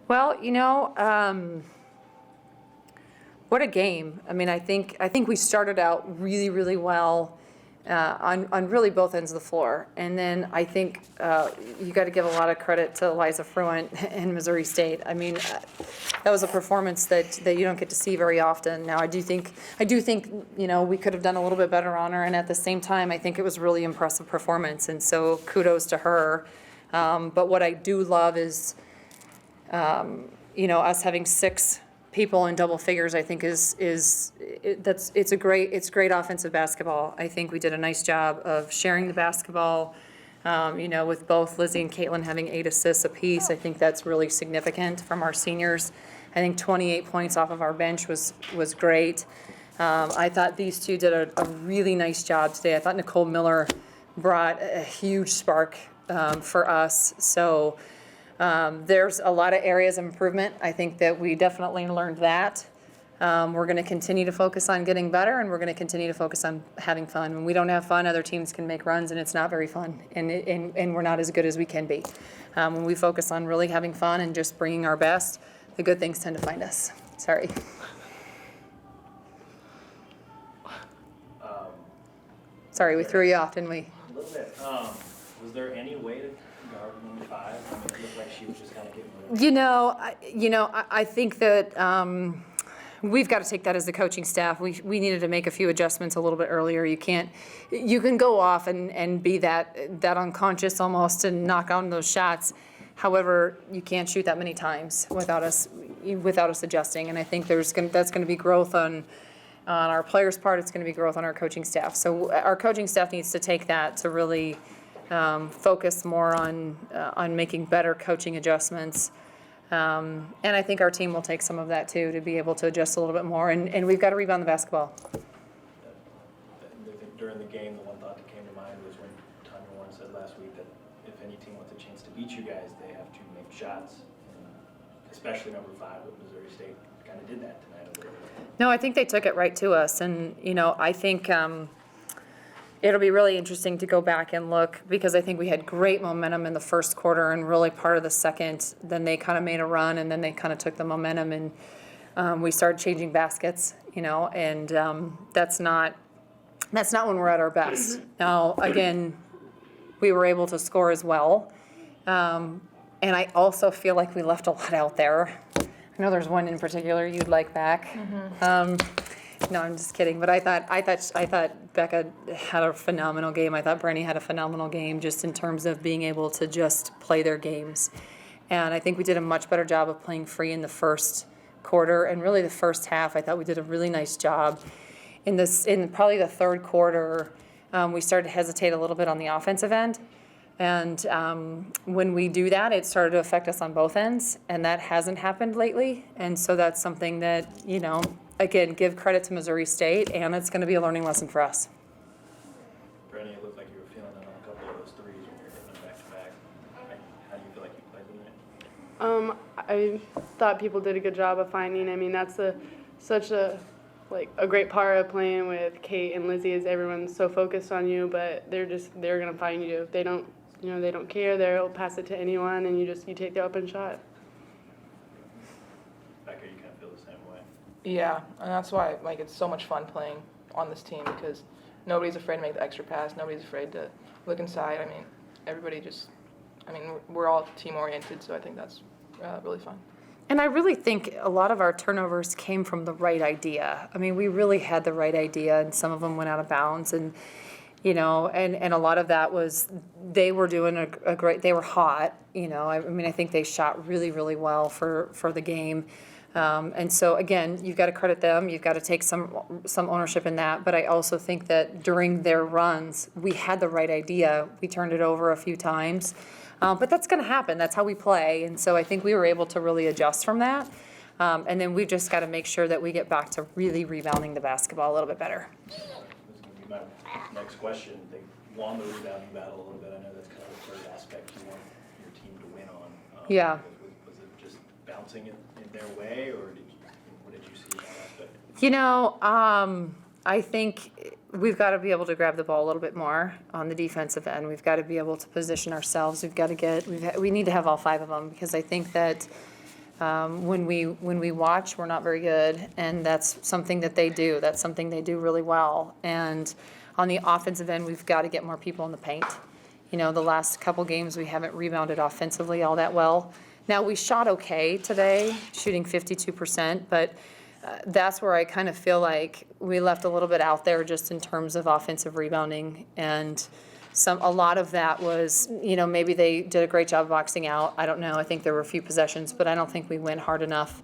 Well, what a game. I mean, I think we started out really, really well on really both ends of the floor. And then I think you got to give a lot of credit to Eliza Fruant and Missouri State. I mean, that was a performance that you don't get to see very often. Now, I do think, we could have done a little bit better on her. And at the same time, I think it was a really impressive performance. And so kudos to her. But what I do love is, us having 6 people in double figures, I think it's great offensive basketball. I think we did a nice job of sharing the basketball, with both Lizzie and Caitlin having 8 assists apiece. I think that's really significant from our seniors. I think 28 points off of our bench was great. I thought these two did a really nice job today. I thought Nicole Miller brought a huge spark for us. So there's a lot of areas of improvement. I think that we definitely learned that. We're going to continue to focus on getting better, and we're going to continue to focus on having fun. When we don't have fun, other teams can make runs, and it's not very fun, and we're not as good as we can be. When we focus on really having fun and just bringing our best, the good things tend to find us. Sorry. Sorry, we threw you off, didn't we? A little bit. Was there any way to guard number 5? I mean, it looked like she was just kind of getting rid of it. I think that we've got to take that as the coaching staff. We needed to make a few adjustments a little bit earlier. You can go off and be that unconscious almost and knock on those shots. However, you can't shoot that many times without us adjusting. And I think that's going to be growth on our players' part. It's going to be growth on our coaching staff. So our coaching staff needs to take that to really focus more on making better coaching adjustments. And I think our team will take some of that too, to be able to adjust a little bit more. And we've got to rebound the basketball. During the game, the one thought that came to mind was when Tanya Warren said last week that if any team wants a chance to beat you guys, they have to make shots. Especially number 5 with Missouri State kind of did that tonight a little bit. No, I think they took it right to us. And, I think it'll be really interesting to go back and look, because I think we had great momentum in the first quarter and really part of the second. Then they kind of made a run, and then they kind of took the momentum, and we started changing baskets, and that's not when we're at our best. Now, again, we were able to score as well. And I also feel like we left a lot out there. I know there's one in particular you'd like back. No, I'm just kidding. But I thought Becca had a phenomenal game. I thought Brenny had a phenomenal game, just in terms of being able to just play their games. And I think we did a much better job of playing free in the first quarter, and really the first half. I thought we did a really nice job. In probably the third quarter, we started to hesitate a little bit on the offensive end. And when we do that, it started to affect us on both ends, and that hasn't happened lately. And so that's something that, again, give credit to Missouri State, and it's going to be a learning lesson for us. Brenny, it looked like you were feeling it on a couple of those threes when you were hitting them back to back. How do you feel like you played tonight? I thought people did a good job of finding. I mean, that's such a great part of playing with Kate and Lizzie, is everyone's so focused on you, but they're going to find you. If they don't, they don't care. They'll pass it to anyone, and you take the open shot. Becca, you kind of feel the same way. Yeah, and that's why it's so much fun playing on this team, because nobody's afraid to make the extra pass. Nobody's afraid to look inside. I mean, everybody we're all team-oriented, so I think that's really fun. And I really think a lot of our turnovers came from the right idea. I mean, we really had the right idea, and some of them went out of bounds. And, and a lot of that was they were doing they were hot, I think they shot really, really well for the game. And so, again, you've got to credit them. You've got to take some ownership in that. But I also think that during their runs, we had the right idea. We turned it over a few times. But that's going to happen. That's how we play. And so I think we were able to really adjust from that. And then we've just got to make sure that we get back to really rebounding the basketball a little bit better. This is going to be my next question. They won the rebounding battle a little bit. I know that's kind of the third aspect you want your team to win on. Yeah. Was it just bouncing it in their way, or what did you see in that aspect? I think we've got to be able to grab the ball a little bit more on the defensive end. We've got to be able to position ourselves. We need to have all 5 of them, because I think that When we watch, we're not very good, and that's something that they do. That's something they do really well. And on the offensive end, we've got to get more people in the paint. You know, the last couple games, we haven't rebounded offensively all that well. Now, we shot okay today, shooting 52%, but that's where I kind of feel like we left a little bit out there just in terms of offensive rebounding. And a lot of that was, you know, maybe they did a great job boxing out. I don't know. I think there were a few possessions, but I don't think we went hard enough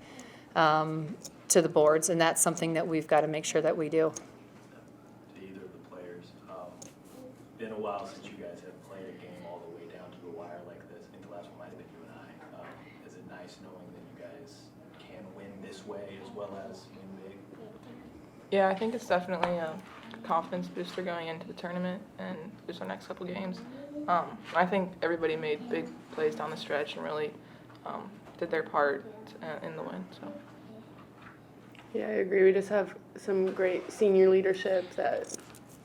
to the boards. And that's something that we've got to make sure that we do. To either of the players, been a while since you guys have played a game all the way down to the wire like this. I think the last one might have been you and I. Is it nice knowing that you guys can win this way as well as win big? Yeah, I think it's definitely a confidence booster going into the tournament and just our next couple games. I think everybody made big plays down the stretch and really did their part in the win. So. Yeah, I agree. We just have some great senior leadership that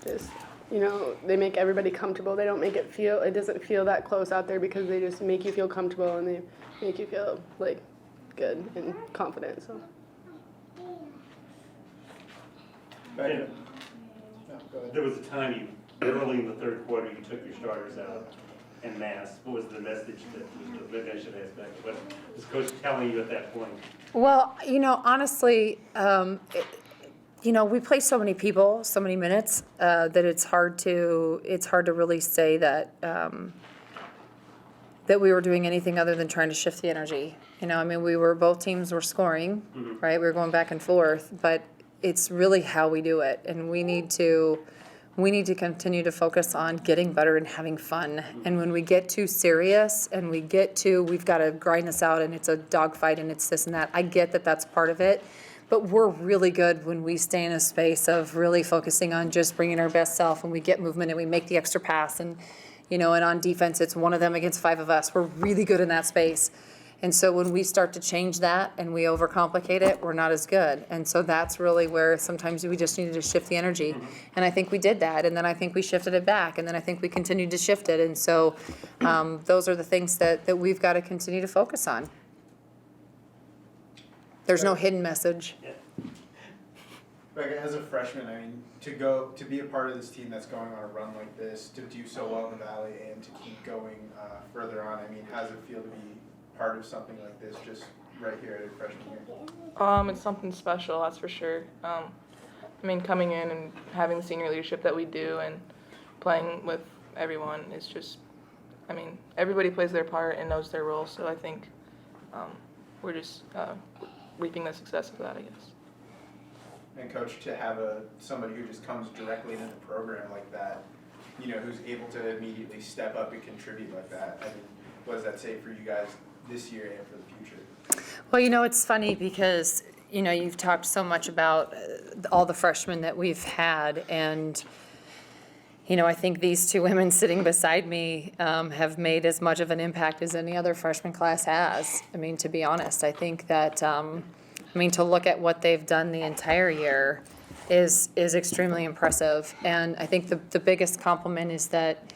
just, you know, they make everybody comfortable. They don't make it doesn't feel that close out there because they just make you feel comfortable and they make you feel like good and confident. So. There was a time early in the third quarter, you took your starters out en masse. What was the message that maybe I should ask back? What was Coach telling you at that point? Well, you know, honestly, you know, we play so many people, so many minutes, that it's hard to really say that that we were doing anything other than trying to shift the energy. You know, I mean, both teams were scoring, right? We were going back and forth, but it's really how we do it, and we need to continue to focus on getting better and having fun. And when we get too serious and we've got to grind this out and it's a dogfight and it's this and that, I get that that's part of it. But we're really good when we stay in a space of really focusing on just bringing our best self, and we get movement and we make the extra pass. And, you know, and on defense, it's one of them against five of us. We're really good in that space. And so when we start to change that and we overcomplicate it, we're not as good. And so that's really where sometimes we just needed to shift the energy. And I think we did that. And then I think we shifted it back. And then I think we continued to shift it. And so those are the things that we've got to continue to focus on. There's no hidden message. Like, as a freshman, I mean, to be a part of this team that's going on a run like this, to do so well in the Valley and to keep going further on, I mean, how does it feel to be part of something like this just right here at a freshman year? It's something special, that's for sure. I mean, coming in and having the senior leadership that we do and playing with everyone is just, I mean, everybody plays their part and knows their role, so I think we're just reaping the success of that, I guess. And Coach, to have somebody who just comes directly into the program like that, you know, who's able to immediately step up and contribute like that, I mean, what does that say for you guys this year and for the future? Well, you know, it's funny because, you know, you've talked so much about all the freshmen that we've had, and, you know, I think these two women sitting beside me have made as much of an impact as any other freshman class has. I mean, to be honest, I think that, to look at what they've done the entire year is extremely impressive. And I think the biggest compliment is that,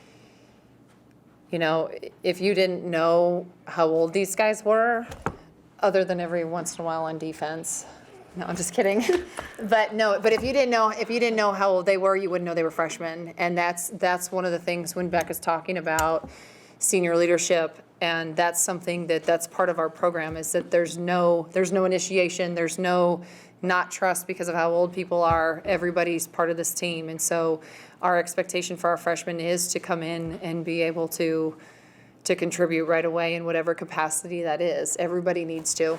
you know, if you didn't know how old these guys were, other than every once in a while on defense, no, I'm just kidding. But if you didn't know how old they were, you wouldn't know they were freshmen. And that's one of the things when Becca's talking about senior leadership, and that's something that's part of our program, is that there's no initiation, there's no not trust because of how old people are. Everybody's part of this team, and so our expectation for our freshmen is to come in and be able to contribute right away in whatever capacity that is. Everybody needs to.